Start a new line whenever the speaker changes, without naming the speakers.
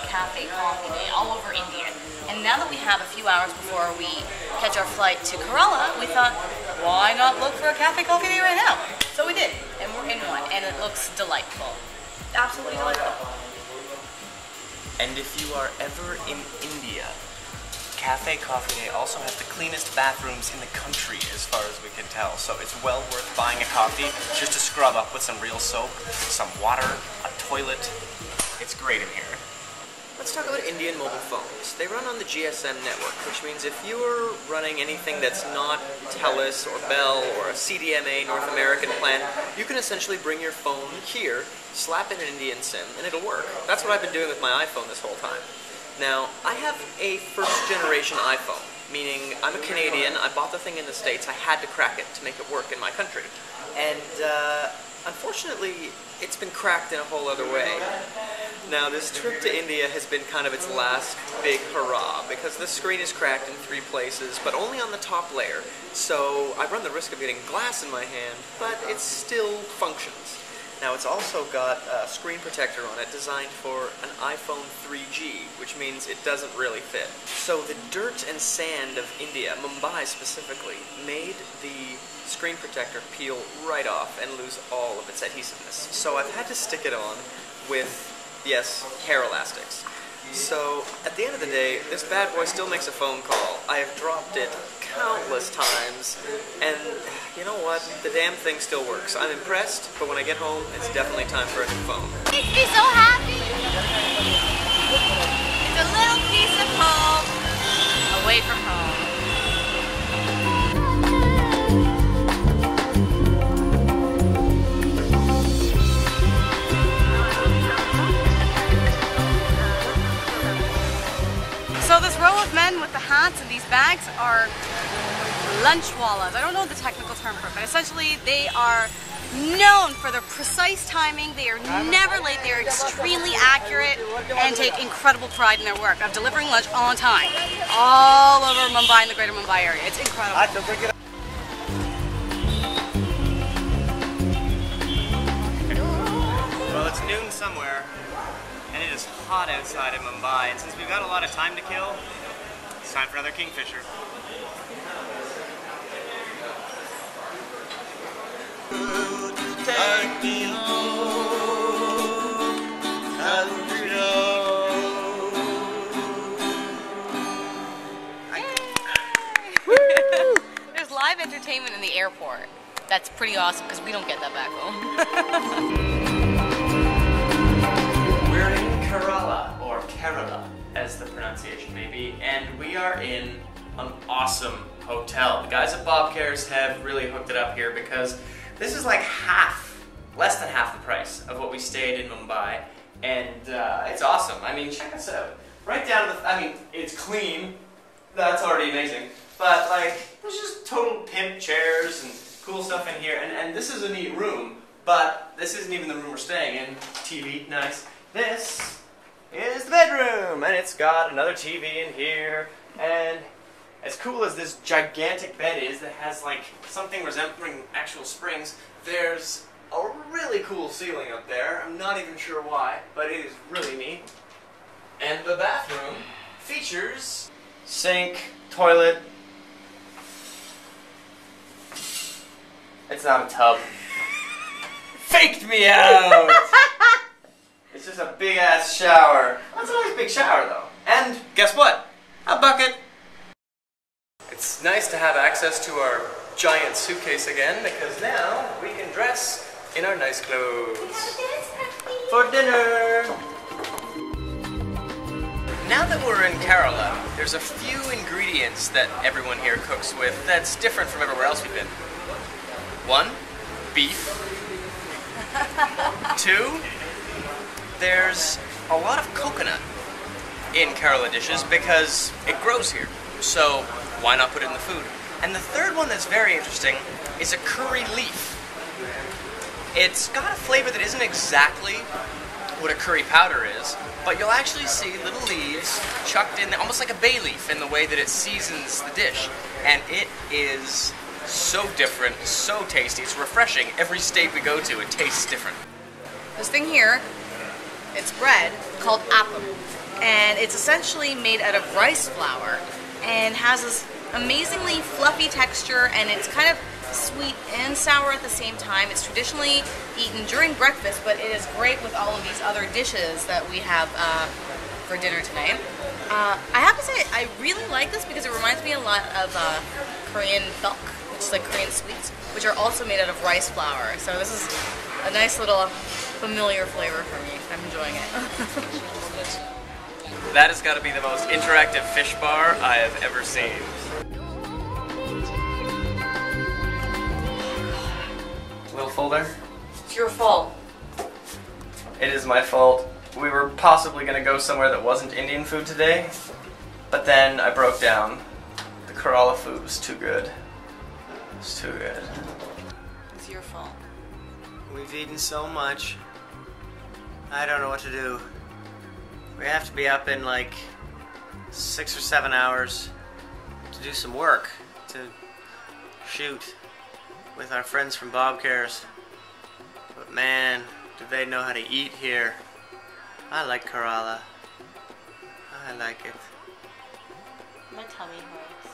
cafe coffee day all over India. And now that we have a few hours before we catch our flight to Kerala, we thought, why not look for a cafe coffee day right now? So we did, and we're in one, and it looks delightful. Absolutely delightful.
And if you are ever in India, Cafe Coffee Day also has the cleanest bathrooms in the country as far as we can tell. So it's well worth buying a coffee just to scrub up with some real soap, some water, a toilet. It's great in here.
Let's talk about Indian mobile phones. They run on the GSM network, which means if you're running anything that's not TELUS or Bell or a CDMA North American plan, you can essentially bring your phone here, slap in an Indian SIM, and it'll work. That's what I've been doing with my iPhone this whole time. Now, I have a first-generation iPhone, meaning I'm a Canadian, I bought the thing in the States, I had to crack it to make it work in my country. And unfortunately, it's been cracked in a whole other way. Now, this trip to India has been kind of its last big hurrah, because the screen is cracked in 3 places, but only on the top layer. So I run the risk of getting glass in my hand, but it still functions. Now, it's also got a screen protector on it designed for an iPhone 3G, which means it doesn't really fit. So the dirt and sand of India, Mumbai specifically, made the screen protector peel right off and lose all of its adhesiveness. So I've had to stick it on with, yes, hair elastics. So at the end of the day, this bad boy still makes a phone call. I have dropped it countless times, and you know what? The damn thing still works. I'm impressed, but when I get home, it's definitely time for a new phone.
Makes me so happy! It's a little piece of home, away from home. So this row of men with the hats and these bags are lunchwallas. I don't know the technical term for it, but essentially they are known for their precise timing. They are never late. They are extremely accurate and take incredible pride in their work of delivering lunch on time all over Mumbai and the greater Mumbai area. It's incredible.
Well, it's noon somewhere, and it is hot outside in Mumbai, and since we've got a lot of time to kill, it's time for another kingfisher. Take me home, country road.
There's live entertainment in the airport. That's pretty awesome because we don't get that back home.
We're in Kerala, or Kerala, as the pronunciation may be, and we are in an awesome hotel. The guys at Bob Cares have really hooked it up here because this is like less than half the price of what we stayed in Mumbai, and it's awesome. I mean, check us out. Right down to the, I mean, it's clean, that's already amazing, but like, there's just total pimp chairs and cool stuff in here, and this is a neat room, but this isn't even the room we're staying in. TV, nice. This is the bedroom, and it's got another TV in here, and as cool as this gigantic bed is that has like something resembling actual springs, there's a really cool ceiling up there. I'm not even sure why, but it is really neat. And the bathroom features sink, toilet. It's not a tub. Faked me out! It's just a big ass shower. That's a nice big shower though. And guess what? A bucket. It's nice to have access to our giant suitcase again, because now we can dress in our nice clothes for dinner. Now that we're in Kerala, there's a few ingredients that everyone here cooks with that's different from everywhere else we've been. 1, beef. 2, there's a lot of coconut in Kerala dishes because it grows here. So why not put it in the food? And the third one that's very interesting is a curry leaf. It's got a flavor that isn't exactly what a curry powder is, but you'll actually see little leaves chucked in, almost like a bay leaf in the way that it seasons the dish. And it is so different, so tasty, it's refreshing. Every state we go to, it tastes different.
This thing here, it's bread called appam. and it's essentially made out of rice flour and has this amazingly fluffy texture, and it's kind of sweet and sour at the same time. It's traditionally eaten during breakfast, but it is great with all of these other dishes that we have for dinner today. I have to say, I really like this because it reminds me a lot of Korean bilk, which is like Korean sweets, which are also made out of rice flour. So this is a nice little familiar flavor for me. I'm enjoying it.
That has got to be the most interactive fish bar I have ever seen. Little folder.
It's your fault.
It is my fault. We were possibly going to go somewhere that wasn't Indian food today, but then I broke down. The Kerala food was too good. It was too good.
It's your fault.
We've eaten so much. I don't know what to do. We have to be up in like 6 or 7 hours to do some work, to shoot with our friends from Bob Cares. But man, do they know how to eat here. I like Kerala. I like it.
My tummy hurts.